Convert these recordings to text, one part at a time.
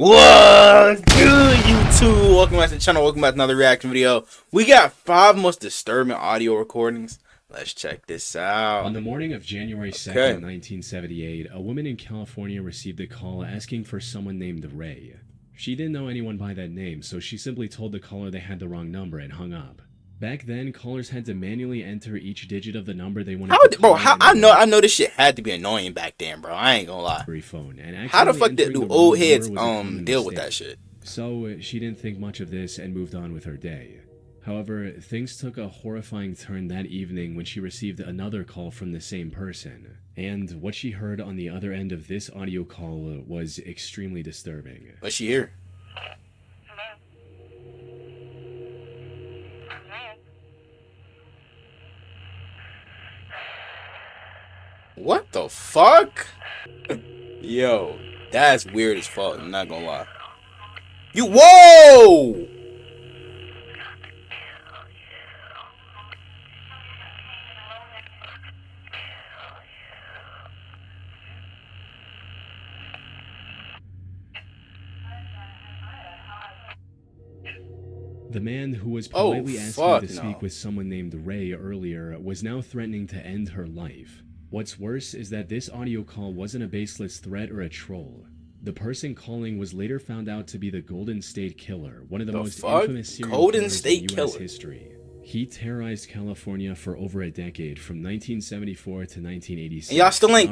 What's good, YouTube? Welcome back to the channel. Welcome back to another reaction video. We got 5 most disturbing audio recordings. Let's check this out. On the morning of January 2nd, 1978, a woman in California received a call asking for someone named Ray. She didn't know anyone by that name, so she simply told the caller they had the wrong number and hung up. Back then, callers had to manually enter each digit of the number they wanted to call. I know this shit had to be annoying back then, bro. I ain't gonna lie. Phone, and how the fuck did old heads deal with that shit? So she didn't think much of this and moved on with her day. However, things took a horrifying turn that evening when she received another call from the same person. And what she heard on the other end of this audio call was extremely disturbing. What's she hear? What the fuck? Yo, that's weird as fuck. I'm not gonna lie. Whoa! The man who was politely asking to speak with someone named Ray earlier was now threatening to end her life. What's worse is that this audio call wasn't a baseless threat or a troll. The person calling was later found out to be the Golden State Killer, one of the most infamous serial killers in U.S. history. He terrorized California for over a decade, from 1974 to 1986. Y'all still ain't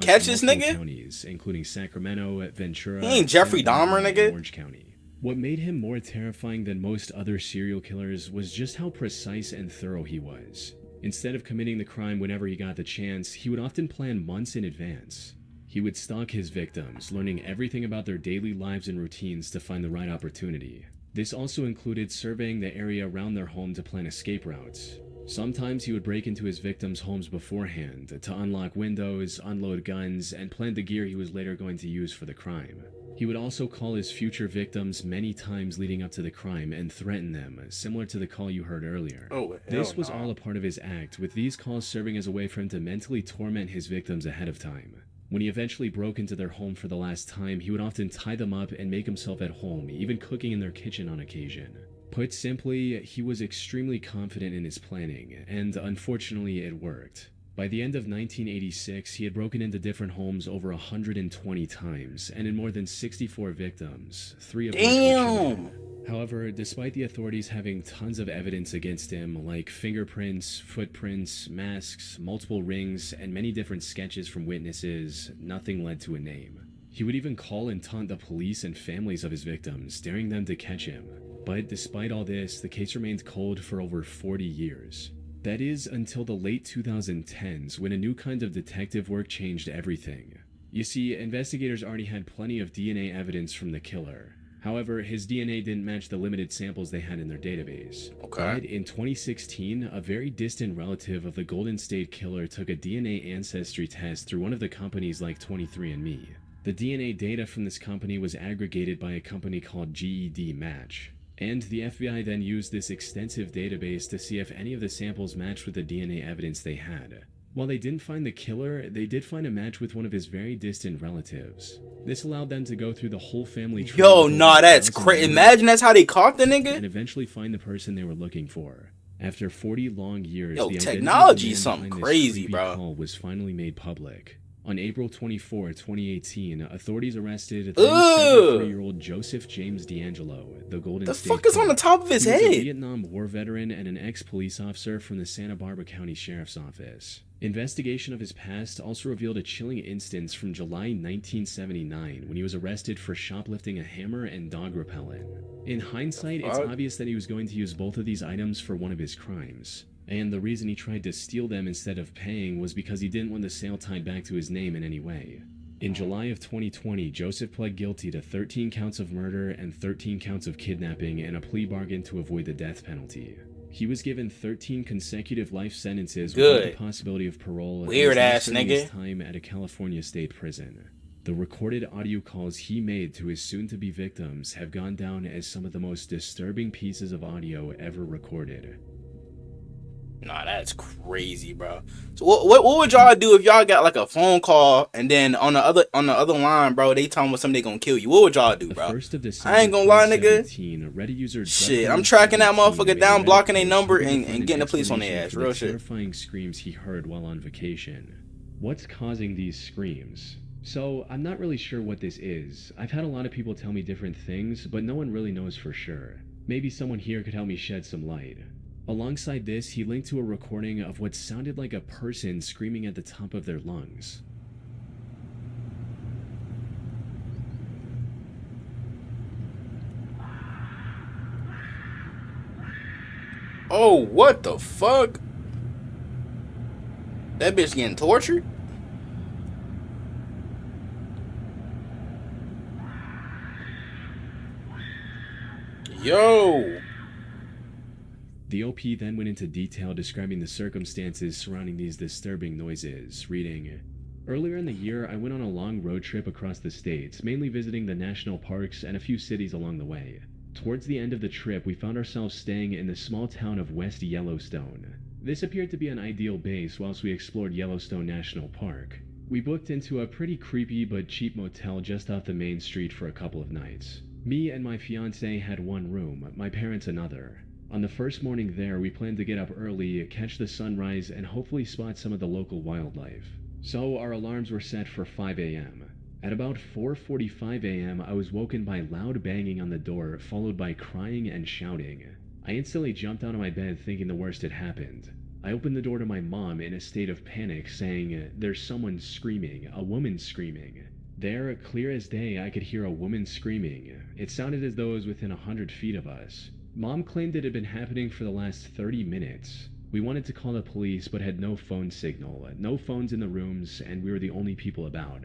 catch this nigga? Counties, including Sacramento, Ventura, he ain't Jeffrey Dahmer, nigga. Orange County. What made him more terrifying than most other serial killers was just how precise and thorough he was. Instead of committing the crime whenever he got the chance, he would often plan months in advance. He would stalk his victims, learning everything about their daily lives and routines to find the right opportunity. This also included surveying the area around their home to plan escape routes. Sometimes he would break into his victims' homes beforehand to unlock windows, unload guns, and plant the gear he was later going to use for the crime. He would also call his future victims many times leading up to the crime and threaten them, similar to the call you heard earlier. This was all a part of his act, with these calls serving as a way for him to mentally torment his victims ahead of time. When he eventually broke into their home for the last time, he would often tie them up and make himself at home, even cooking in their kitchen on occasion. Put simply, he was extremely confident in his planning, and unfortunately it worked. By the end of 1986, he had broken into different homes over 120 times, and in more than 64 victims, 3 of which were children. However, despite the authorities having tons of evidence against him, like fingerprints, footprints, masks, multiple rings, and many different sketches from witnesses, nothing led to a name. He would even call and taunt the police and families of his victims, daring them to catch him. But despite all this, the case remained cold for over 40 years. That is, until the late 2010s, when a new kind of detective work changed everything. You see, investigators already had plenty of DNA evidence from the killer. However, his DNA didn't match the limited samples they had in their database. But in 2016, a very distant relative of the Golden State Killer took a DNA ancestry test through one of the companies like 23andMe. The DNA data from this company was aggregated by a company called GED Match. And the FBI then used this extensive database to see if any of the samples matched with the DNA evidence they had. While they didn't find the killer, they did find a match with one of his very distant relatives. This allowed them to go through the whole family tree. Yo, nah, that's crazy. Imagine that's how they caught the nigga. And eventually find the person they were looking for. After 40 long years, yo, the technology is something crazy, bro. Call was finally made public. On April 24, 2018, authorities arrested 34-year-old Joseph James D'Angelo, the Golden State Killer. The fuck is on the top of his head? He was a Vietnam War veteran and an ex-police officer from the Santa Barbara County Sheriff's Office. Investigation of his past also revealed a chilling instance from July 1979 when he was arrested for shoplifting a hammer and dog repellent. In hindsight, it's obvious that he was going to use both of these items for one of his crimes. And the reason he tried to steal them instead of paying was because he didn't want the sale tied back to his name in any way. In July of 2020, Joseph pled guilty to 13 counts of murder and 13 counts of kidnapping and a plea bargain to avoid the death penalty. He was given 13 consecutive life sentences without the possibility of parole. Weird ass nigga. His time at a California state prison. The recorded audio calls he made to his soon-to-be victims have gone down as some of the most disturbing pieces of audio ever recorded. Nah, that's crazy, bro. So what would y'all do if y'all got like a phone call and then on the other line, bro, they talking about somebody gonna kill you? What would y'all do, The bro? 1st of I December ain't gonna lie, nigga. 2017, a Reddit user Shit, I'm tracking that Druckmann17 motherfucker made a down, Reddit blocking a post number, hoping to find and an getting the police on explanation their ass. for Real the shit. terrifying screams he heard while on vacation. What's causing these screams? So, I'm not really sure what this is. I've had a lot of people tell me different things, but no one really knows for sure. Maybe someone here could help me shed some light. Alongside this, he linked to a recording of what sounded like a person screaming at the top of their lungs. Oh, what the fuck? That bitch getting tortured? Yo. The OP then went into detail describing the circumstances surrounding these disturbing noises, reading, "Earlier in the year, I went on a long road trip across the states, mainly visiting the national parks and a few cities along the way. Towards the end of the trip, we found ourselves staying in the small town of West Yellowstone. This appeared to be an ideal base whilst we explored Yellowstone National Park. We booked into a pretty creepy but cheap motel just off the main street for a couple of nights. Me and my fiance had one room, my parents another. On the first morning there, we planned to get up early, catch the sunrise, and hopefully spot some of the local wildlife. So our alarms were set for 5 a.m. At about 4:45 a.m., I was woken by loud banging on the door, followed by crying and shouting. I instantly jumped out of my bed thinking the worst had happened. I opened the door to my mom in a state of panic, saying, "There's someone screaming, a woman screaming." There, clear as day, I could hear a woman screaming. It sounded as though it was within 100 feet of us. Mom claimed it had been happening for the last 30 minutes. We wanted to call the police but had no phone signal, no phones in the rooms, and we were the only people about.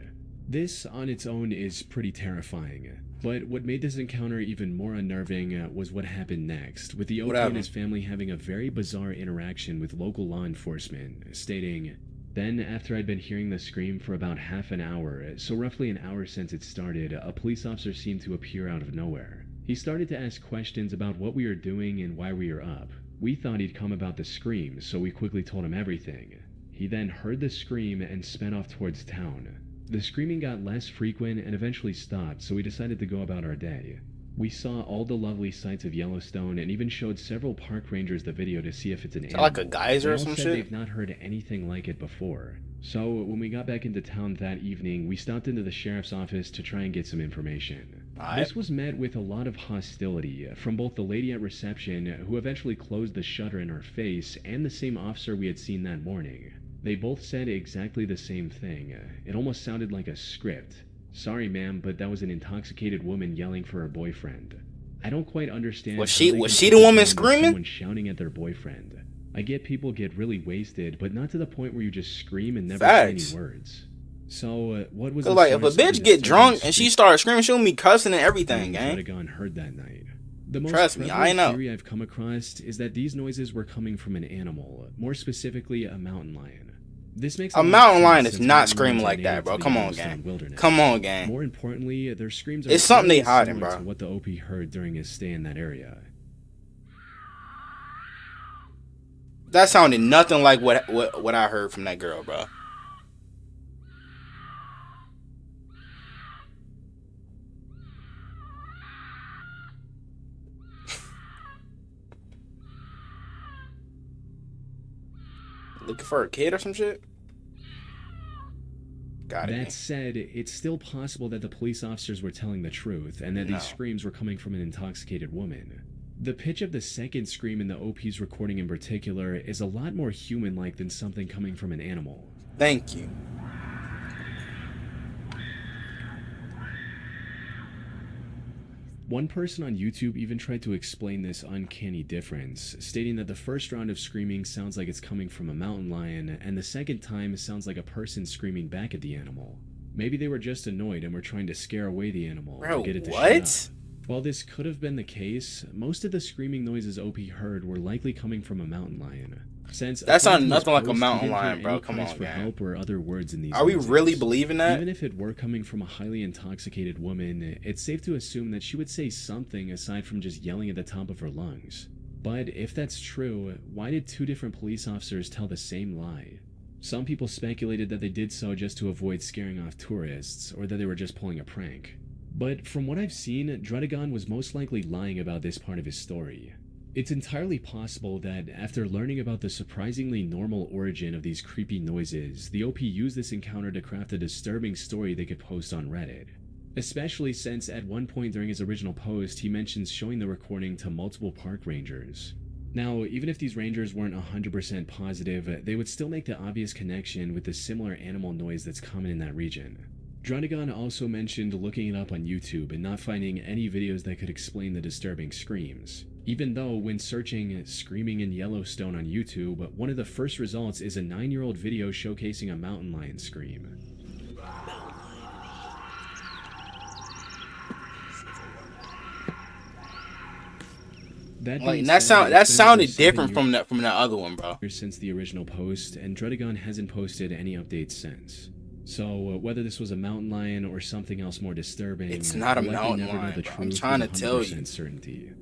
This on its own is pretty terrifying. But what made this encounter even more unnerving was what happened next, with the OP and his family having a very bizarre interaction with local law enforcement, stating, "Then, after I'd been hearing the scream for about half an hour, so roughly an hour since it started, a police officer seemed to appear out of nowhere. He started to ask questions about what we were doing and why we were up. We thought he'd come about the scream, so we quickly told him everything. He then heard the scream and sped off towards town. The screaming got less frequent and eventually stopped, so we decided to go about our day. We saw all the lovely sights of Yellowstone and even showed several park rangers the video to see if it's an animal. Like a geyser or some shit? They've not heard anything like it before. So when we got back into town that evening, we stopped into the sheriff's office to try and get some information. This was met with a lot of hostility from both the lady at reception, who eventually closed the shutter in her face, and the same officer we had seen that morning. They both said exactly the same thing. It almost sounded like a script. "Sorry, ma'am, but that was an intoxicated woman yelling for her boyfriend." I don't quite understand. Was she the woman screaming? Someone shouting at their boyfriend. I get people get really wasted, but not to the point where you just scream and never say any words. So, what was the like if a bitch get drunk and she starts screaming, she'll be cussing and everything, gang. Pentagon heard that night. The most Trust me, I know. theory I've come across is that these noises were coming from an animal, more specifically a mountain lion. This makes a mountain lion is not screaming like that, bro. Come on, gang. Come on, gang. More importantly, their screams are it's something they hiding, bro. To what the OP heard during his stay in that area. That sounded nothing like what I heard from that girl, bro. Looking for a kid or some shit? Got it. That said, it's still possible that the police officers were telling the truth, and that these screams were coming from an intoxicated woman. The pitch of the second scream in the OP's recording in particular is a lot more human-like than something coming from an animal. Thank you. One person on YouTube even tried to explain this uncanny difference, stating that the first round of screaming sounds like it's coming from a mountain lion, and the second time sounds like a person screaming back at the animal. Maybe they were just annoyed and were trying to scare away the animal or get it to shut up. While this could have been the case, most of the screaming noises OP heard were likely coming from a mountain lion. Since that sounds nothing like a mountain lion, bro. Come on, man. Help or other words in these Are we really believing that? Even if it were coming from a highly intoxicated woman, it's safe to assume that she would say something aside from just yelling at the top of her lungs. But if that's true, why did two different police officers tell the same lie? Some people speculated that they did so just to avoid scaring off tourists, or that they were just pulling a prank. But from what I've seen, Drudagon was most likely lying about this part of his story. It's entirely possible that after learning about the surprisingly normal origin of these creepy noises, the OP used this encounter to craft a disturbing story they could post on Reddit. Especially since at one point during his original post, he mentions showing the recording to multiple park rangers. Now, even if these rangers weren't 100% positive, they would still make the obvious connection with the similar animal noise that's common in that region. Drudagon also mentioned looking it up on YouTube and not finding any videos that could explain the disturbing screams. Even though, when searching "screaming in Yellowstone" on YouTube, one of the first results is a 9-year-old video showcasing a mountain lion scream. That sounded different from that other one, bro. Since the original post, and Drudagon hasn't posted any updates since. So whether this was a mountain lion or something else more disturbing, it's not a mountain lion. I'm trying to tell you. Certainty.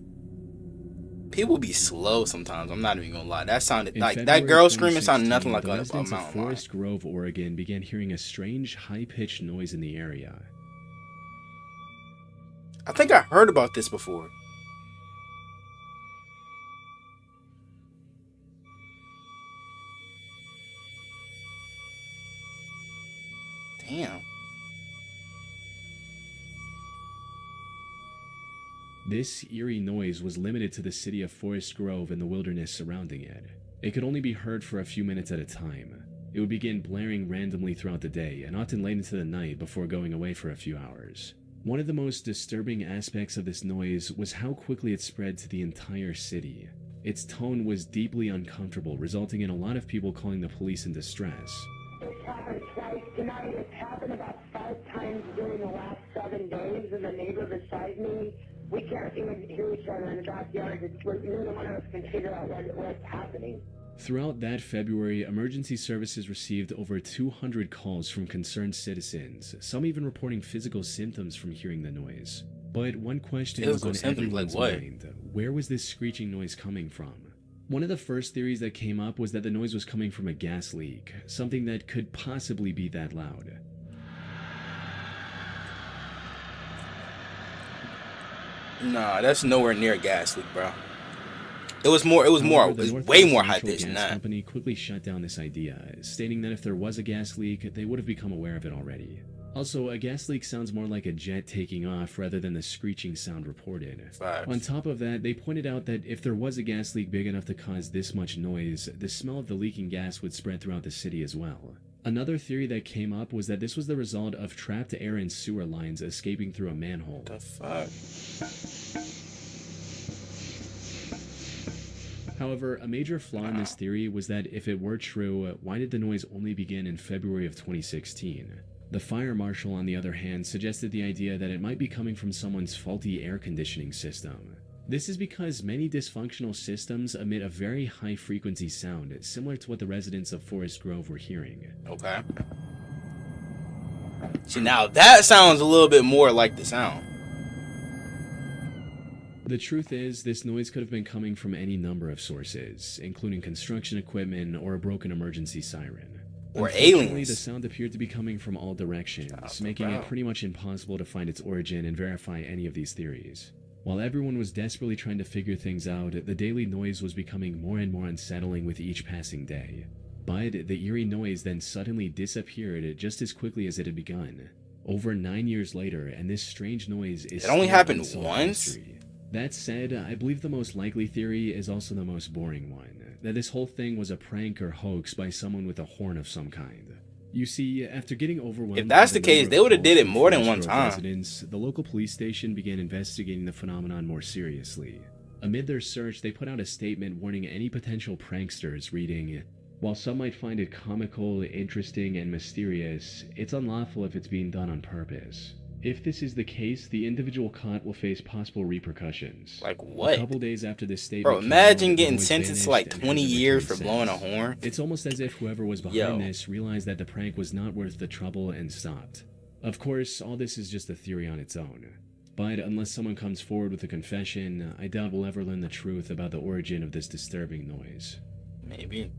People be slow sometimes. I'm not even gonna lie. That sounded like that girl screaming sounded nothing like a mountain lion. Forest Grove, Oregon, began hearing a strange, high-pitched noise in the area. I think I heard about this before. Damn. This eerie noise was limited to the city of Forest Grove and the wilderness surrounding it. It could only be heard for a few minutes at a time. It would begin blaring randomly throughout the day and often late into the night before going away for a few hours. One of the most disturbing aspects of this noise was how quickly it spread to the entire city. Its tone was deeply uncomfortable, resulting in a lot of people calling the police in distress. It's happened twice tonight. It's happened about 5 times during the last 7 days, and the neighbor beside me, we can't even hear each other in the backyard. Neither one of us can figure out what's happening. Throughout that February, emergency services received over 200 calls from concerned citizens, some even reporting physical symptoms from hearing the noise. But one question was on everyone's mind: where was this screeching noise coming from? One of the first theories that came up was that the noise was coming from a gas leak, something that could possibly be that loud. Nah, that's nowhere near a gas leak, bro. It was way more high pitched than that. The company quickly shut down this idea, stating that if there was a gas leak, they would have become aware of it already. Also, a gas leak sounds more like a jet taking off rather than the screeching sound reported. Facts. On top of that, they pointed out that if there was a gas leak big enough to cause this much noise, the smell of the leaking gas would spread throughout the city as well. Another theory that came up was that this was the result of trapped air and sewer lines escaping through a manhole. The fuck? However, a major flaw in this theory was that if it were true, why did the noise only begin in February of 2016? The fire marshal, on the other hand, suggested the idea that it might be coming from someone's faulty air conditioning system. This is because many dysfunctional systems emit a very high-frequency sound, similar to what the residents of Forest Grove were hearing. Okay. See, now that sounds a little bit more like the sound. The truth is, this noise could have been coming from any number of sources, including construction equipment or a broken emergency siren. Or Unfortunately, aliens. the sound appeared to be coming from all directions, making it pretty much impossible to find its origin and verify any of these theories. While everyone was desperately trying to figure things out, the daily noise was becoming more and more unsettling with each passing day. But the eerie noise then suddenly disappeared just as quickly as it had begun. Over 9 years later, and this strange noise is It only still happened unsolved once? mystery. That said, I believe the most likely theory is also the most boring one, that this whole thing was a prank or hoax by someone with a horn of some kind. You see, after getting overwhelmed, If that's by the case, number they of would have did calls it from more than Forest one Grove time. residents, the local police station began investigating the phenomenon more seriously. Amid their search, they put out a statement warning any potential pranksters, reading, "While some might find it comical, interesting, and mysterious, it's unlawful if it's being done on purpose. If this is the case, the individual caught will face possible repercussions." Like A what? couple days after this statement Bro, came imagine out, the getting noise sentenced to vanished like and 20 hasn't years returned for blowing a since. horn. It's almost as if whoever was behind Yo. this realized that the prank was not worth the trouble and stopped. Of course, all this is just a theory on its own. But unless someone comes forward with a confession, I doubt we'll ever learn the truth about the origin of this disturbing noise. Maybe.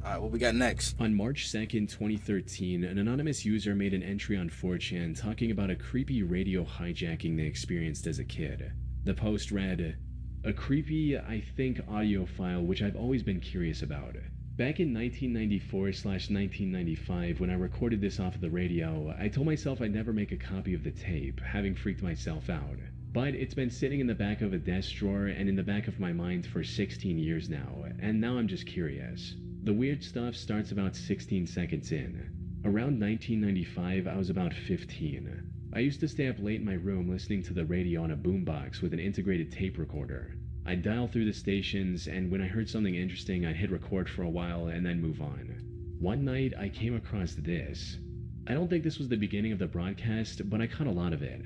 Alright, what we got next? On March 2nd, 2013, an anonymous user made an entry on 4chan talking about a creepy radio hijacking they experienced as a kid. The post read, "A creepy, I think, audio file which I've always been curious about. Back in 1994/1995, when I recorded this off of the radio, I told myself I'd never make a copy of the tape, having freaked myself out. But it's been sitting in the back of a desk drawer and in the back of my mind for 16 years now, and now I'm just curious. The weird stuff starts about 16 seconds in. Around 1995, I was about 15. I used to stay up late in my room listening to the radio on a boombox with an integrated tape recorder. I'd dial through the stations, and when I heard something interesting, I'd hit record for a while and then move on. One night, I came across this. I don't think this was the beginning of the broadcast, but I caught a lot of it.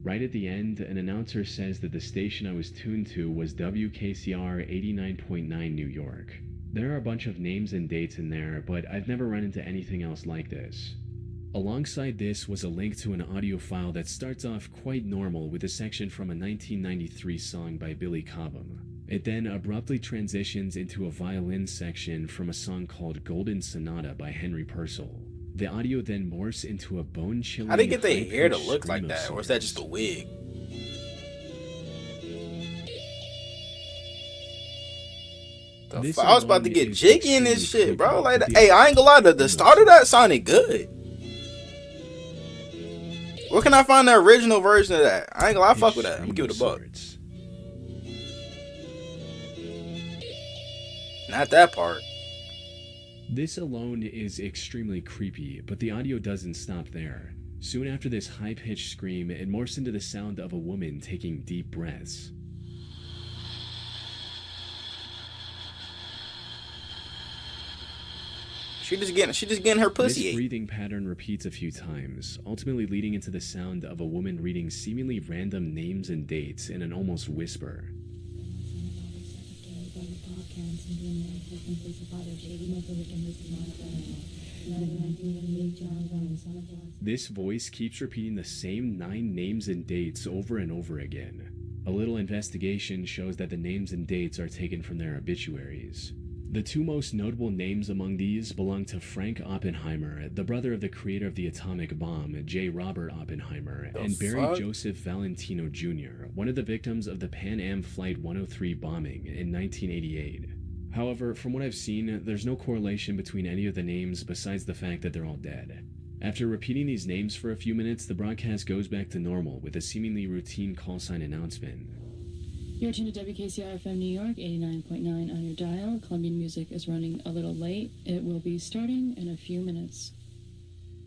Right at the end, an announcer says that the station I was tuned to was WKCR 89.9 New York. There are a bunch of names and dates in there, but I've never run into anything else like this." Alongside this was a link to an audio file that starts off quite normal with a section from a 1993 song by Billy Cobham. It then abruptly transitions into a violin section from a song called Golden Sonata by Henry Purcell. The audio then morphs into a bone-chilling, How they get their hair to high-pitched look scream like of that? Or is that sorts. just a wig? This I was about to alone get is jiggy in this extremely shit, bro. creepy, Like, but the hey, I ain't gonna lie, the scream start of of that sounded good. Where can I find the original version of that? I ain't gonna lie, I fuck with that. I'm gonna give it a buck. sorts. Not that part. This alone is extremely creepy, but the audio doesn't stop there. Soon after this high-pitched scream, it morphs into the sound of a woman taking deep breaths. She just getting her pussy This ate. breathing pattern repeats a few times, ultimately leading into the sound of a woman reading seemingly random names and dates in an almost whisper. This voice keeps repeating the same 9 names and dates over and over again. A little investigation shows that the names and dates are taken from their obituaries. The 2 most notable names among these belong to Frank Oppenheimer, the brother of the creator of the atomic bomb, J. Robert Oppenheimer, and Barry fuck? Joseph Valentino Jr., one of the victims of the Pan Am Flight 103 bombing in 1988. However, from what I've seen, there's no correlation between any of the names besides the fact that they're all dead. After repeating these names for a few minutes, the broadcast goes back to normal with a seemingly routine call sign announcement. You're tuned to WKCR-FM New York, 89.9 on your dial. Colombian music is running a little late. It will be starting in a few minutes.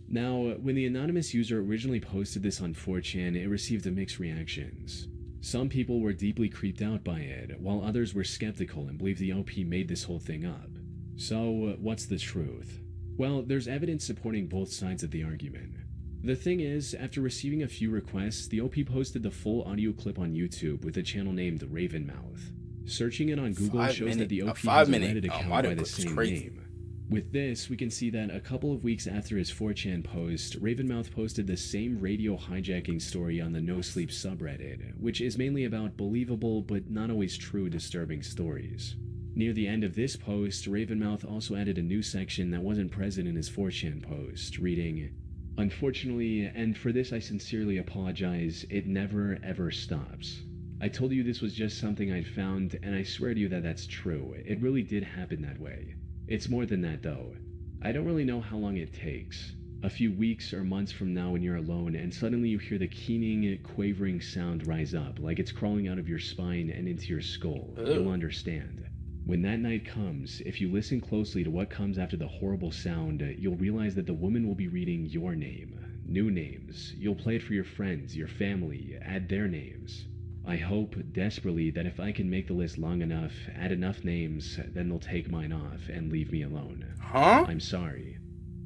Now, when the anonymous user originally posted this on 4chan, it received mixed reactions. Some people were deeply creeped out by it, while others were skeptical and believed the OP made this whole thing up. So, what's the truth? Well, there's evidence supporting both sides of the argument. The thing is, after receiving a few requests, the OP posted the full audio clip on YouTube with a channel named Ravenmouth. Searching it on Google shows that the OP has a Reddit account by the same name. With this, we can see that a couple of weeks after his 4chan post, Ravenmouth posted the same radio hijacking story on the No Sleep subreddit, which is mainly about believable but not always true disturbing stories. Near the end of this post, Ravenmouth also added a new section that wasn't present in his 4chan post, reading, "Unfortunately, and for this I sincerely apologize, it never ever stops. I told you this was just something I'd found, and I swear to you that that's true. It really did happen that way. It's more than that though. I don't really know how long it takes. A few weeks or months from now when you're alone and suddenly you hear the keening, quavering sound rise up like it's crawling out of your spine and into your skull, you'll understand. When that night comes, if you listen closely to what comes after the horrible sound, you'll realize that the woman will be reading your name, new names. You'll play it for your friends, your family, add their names. I hope, desperately, that if I can make the list long enough, add enough names, then they'll take mine off and leave me alone. Huh? I'm sorry."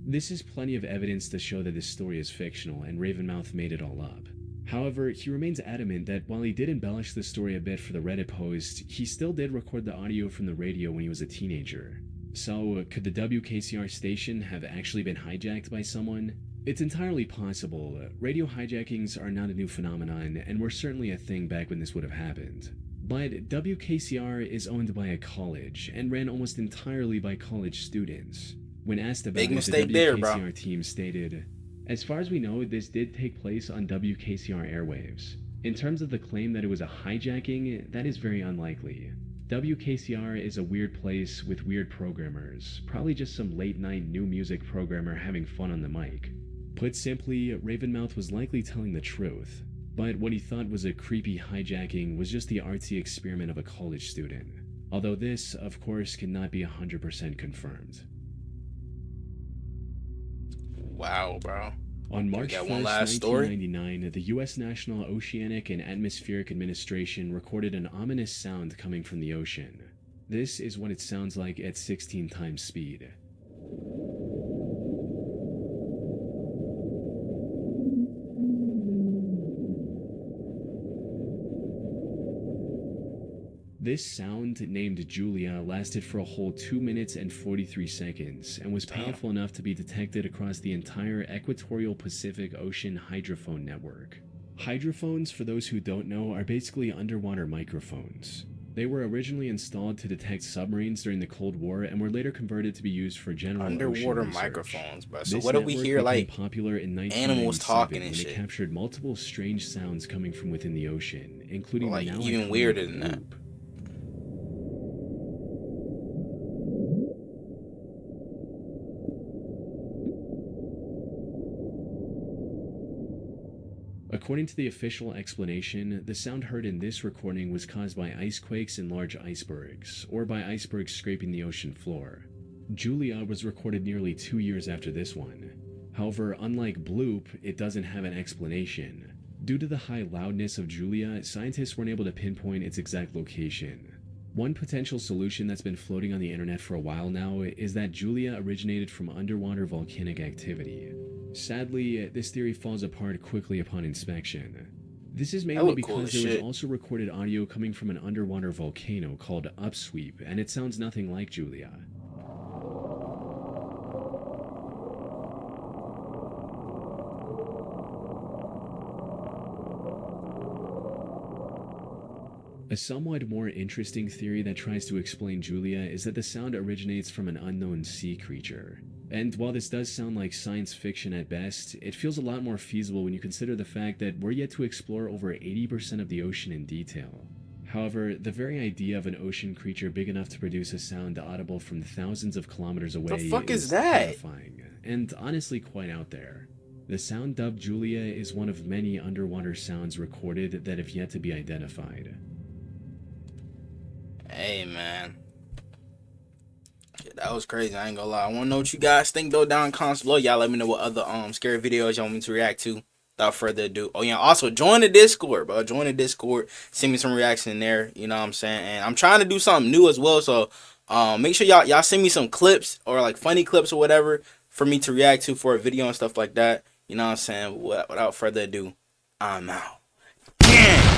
This is plenty of evidence to show that this story is fictional and Ravenmouth made it all up. However, he remains adamant that while he did embellish the story a bit for the Reddit post, he still did record the audio from the radio when he was a teenager. So, could the WKCR station have actually been hijacked by someone? It's entirely possible. Radio hijackings are not a new phenomenon and were certainly a thing back when this would have happened. But WKCR is owned by a college and ran almost entirely by college students. When asked about Big it, mistake the there, WKCR bro. team stated, "As far as we know, this did take place on WKCR airwaves. In terms of the claim that it was a hijacking, that is very unlikely. WKCR is a weird place with weird programmers, probably just some late-night new music programmer having fun on the mic." Put simply, Ravenmouth was likely telling the truth, but what he thought was a creepy hijacking was just the artsy experiment of a college student. Although this, of course, cannot be 100% confirmed. Wow, bro. On March got 1st, one last story? 1999, the U.S. National Oceanic and Atmospheric Administration recorded an ominous sound coming from the ocean. This is what it sounds like at 16 times speed. This sound, named Julia, lasted for a whole 2 minutes and 43 seconds and was powerful enough to be detected across the entire equatorial Pacific Ocean hydrophone network. Hydrophones, for those who don't know, are basically underwater microphones. They were originally installed to detect submarines during the Cold War and were later converted to be used for general Underwater ocean research. microphones, bro. So This what do we network hear? became Like popular in animals 1997 talking and when shit. it captured multiple strange sounds coming from within the ocean, including Like, the now even iconic weirder than that. whoop. According to the official explanation, the sound heard in this recording was caused by ice quakes and large icebergs, or by icebergs scraping the ocean floor. Julia was recorded nearly 2 years after this one. However, unlike Bloop, it doesn't have an explanation. Due to the high loudness of Julia, scientists weren't able to pinpoint its exact location. One potential solution that's been floating on the internet for a while now is that Julia originated from underwater volcanic activity. Sadly, this theory falls apart quickly upon inspection. This is mainly look cool because as there was shit. also recorded audio coming from an underwater volcano called Upsweep, and it sounds nothing like Julia. A somewhat more interesting theory that tries to explain Julia is that the sound originates from an unknown sea creature. And while this does sound like science fiction at best, it feels a lot more feasible when you consider the fact that we're yet to explore over 80% of the ocean in detail. However, the very idea of an ocean creature big enough to produce a sound audible from thousands of kilometers away The fuck is that? terrifying, and honestly quite out there. The sound dubbed Julia is one of many underwater sounds recorded that have yet to be identified. Hey, man. Yeah, that was crazy. I ain't gonna lie. I wanna know what you guys think though down in the comments below. Y'all let me know what other scary videos y'all want me to react to. Without further ado. Oh yeah, also join the Discord, bro. Join the Discord. Send me some reaction in there. You know what I'm saying? And I'm trying to do something new as well. So make sure y'all send me some clips or like funny clips or whatever for me to react to for a video and stuff like that. You know what I'm saying? Without further ado, I'm out. Damn.